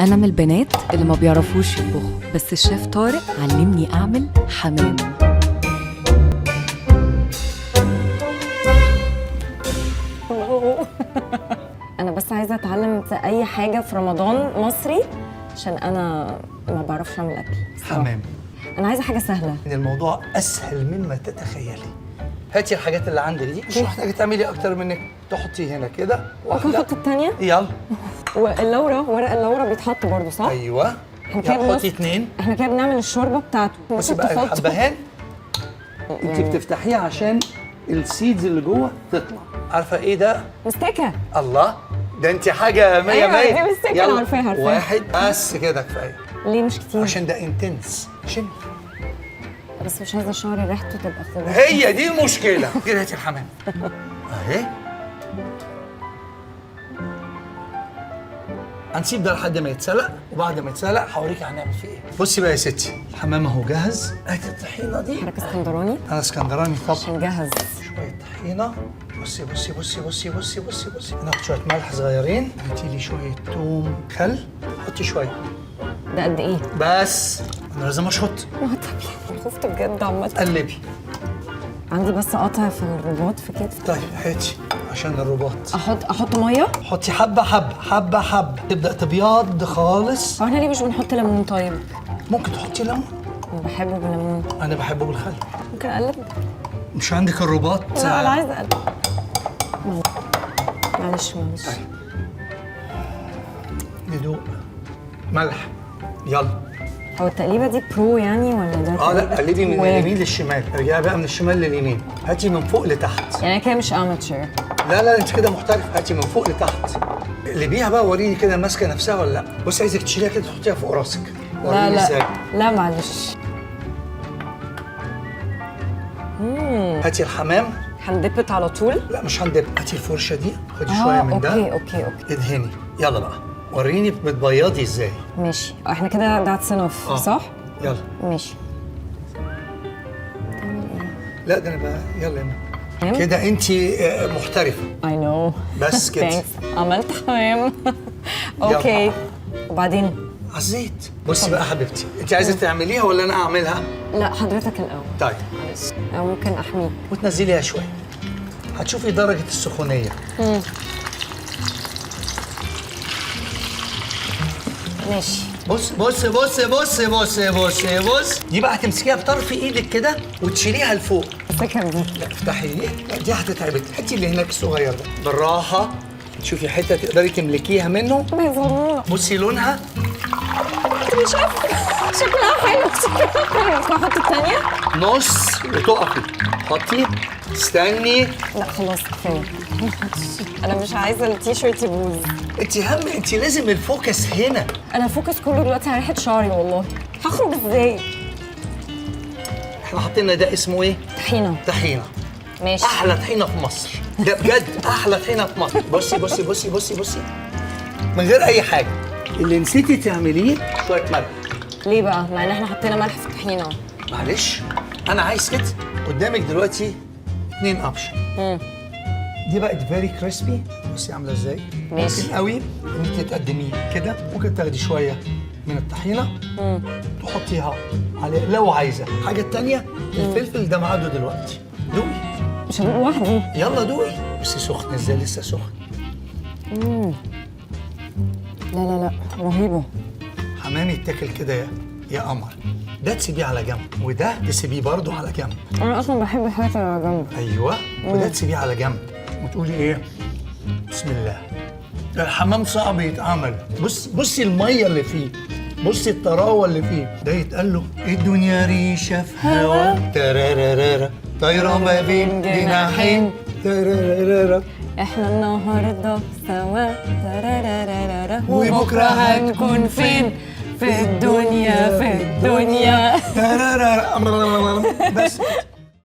أنا من البنات اللي ما بيعرفوش يطبخوا، بس الشيف طارق علمني أعمل حمام. أنا بس عايزة أتعلم أي حاجة في رمضان مصري عشان أنا ما بعرفش أعمل أكل. حمام. أنا عايزة حاجة سهلة. الموضوع أسهل مما تتخيلي. هاتي الحاجات اللي عندك دي، مش محتاجة تعملي أكتر من إنك تحطي هنا كده ممكن أحط التانية؟ يلا. واللورة، ورق اللورة بيتحط برضه صح؟ أيوه. حطي 2. احنا كده بنعمل الشوربة بتاعته. بس بقى الحبهان أنت بتفتحيه عشان السيدز اللي جوه تطلع. عارفة إيه ده؟ مستكة. الله، ده أنت حاجة 100 100. أيوة دي مستكة، أنا عارفاها. 1 بس كده كفاية. ليه مش كتير؟ عشان ده انتنس. شمي. بس مش عايزة شعري ريحته تبقى خضرا. هي دي المشكلة. كده هاتي الحمام. أهي. هنسيب ده لحد ما يتسلق، وبعد ما يتسلق هوريكي هنعمل فيه ايه. بصي بقى يا ستي، الحمام اهو جاهز. هاتي الطحينه دي. حضرتك اسكندراني؟ انا اسكندراني طبعا. عشان جاهز. شويه طحينه. بصي بصي بصي بصي بصي بصي بصي. ناخد شويه ملح صغيرين، هاتي لي شويه توم، خل، حطي شويه. ده قد ايه؟ بس انا لازم اشط. ما طبيعي، خفت بجد عامة. قلبي. عندي بس قطع في الرباط في كتفي. طيب هاتي عشان الرباط. احط ميه؟ حطي حبه حبه حبه حبه، تبدا تبيض خالص. هو احنا ليه مش بنحط ليمون طيب؟ ممكن تحطي ليمون. انا بحبه بالليمون. انا بحبه بالخل. ممكن اقلب؟ مش عندك الرباط؟ لا انا عايزه اقلب. معلش. ندوق. ملح. يلا. هو التقليبه دي برو يعني ولا ده؟ لا، قلبي من اليمين للشمال، ارجعي بقى من الشمال لليمين، هاتي من فوق لتحت. يعني كده مش اماتشر؟ لا انت كده محترف، هاتي من فوق لتحت. اللي بيها بقى وريني كده ماسكه نفسها ولا لا. بصي عايزك تشيليها كده تحطيها فوق راسك. لا معلش. هاتي الحمام. هندبت على طول؟ لا مش هندب، هاتي الفرشه دي، خدي شويه من ده. اوكي ادهني. يلا بقى وريني بتبيضي ازاي. ماشي. احنا كده ذاتس انف صح؟ يلا. ماشي. لا ده انا بقى يلا يا كده انت محترفه. اي نو. بس كده. عملت حمام. اوكي. وبعدين؟ على الزيت. بصي بقى حبيبتي، انت عايزه تعمليها ولا انا اعملها؟ لا حضرتك الاول. طيب. او ممكن احميك. وتنزليها شويه. هتشوفي درجه السخونيه. ماشي. بص بص بص بص بص بص بص. دي بقى هتمسكيها بطرف ايدك كده وتشيليها لفوق. الفكره دي. لا افتحي دي. دي هتتعبك. هاتي اللي هناك الصغير ده بالراحه. تشوفي حته تقدري تملكيها منه. بيظلمونا. بصي لونها. مش عارفه. شكلها حلو. احط الثانيه؟ نص وتقفي. حطي. استني. لا خلاص كفايه. انا مش عايزه التيشيرت يبوظ. انت لازم الفوكس هنا. انا الفوكس كله دلوقتي على ريحه شعري والله. هخرج ازاي؟ احنا حاطين ده اسمه ايه؟ طحينه. طحينه. ماشي. احلى طحينه في مصر. ده بجد احلى طحينه في مصر. بصي بصي بصي بصي بصي. من غير اي حاجه. اللي نسيتي تعمليه شويه ملح. ليه بقى؟ مع ان احنا حطينا ملح في الطحينه. معلش انا عايز كده. قدامك دلوقتي 2 اوبشن. دي بقت فيري كريسبي. بصي عامله ازاي؟ ماشي. ممكن قوي ان انت تقدميه كده. ممكن تاخدي شويه من الطحينه تحطيها عليه لو عايزه. الحاجه الثانيه الفلفل ده ميعاده دلوقتي. دوقي. مش هدوق لوحدي. يلا دوقي. بصي سخن ازاي، لسه سخن. لا رهيبه. حمام يتاكل كده يا قمر. ده تسيبيه على جنب، وده تسيبيه برضه على جنب. انا اصلا بحب الحاجات اللي على جنب. ايوه. وده تسيبيه على جنب وتقولي ايه؟ بسم الله. الحمام صعب يتعمل. بصي الميه اللي فيه، بصي الطراوه اللي فيه. ده يتقال له الدنيا ريشه في هوا ترارارارا طايره ما بين جناحين ترارارارا. احنا النهارده سوا ترارارارا وبكره هنكون فين؟ في الدنيا. ترارارارا. بس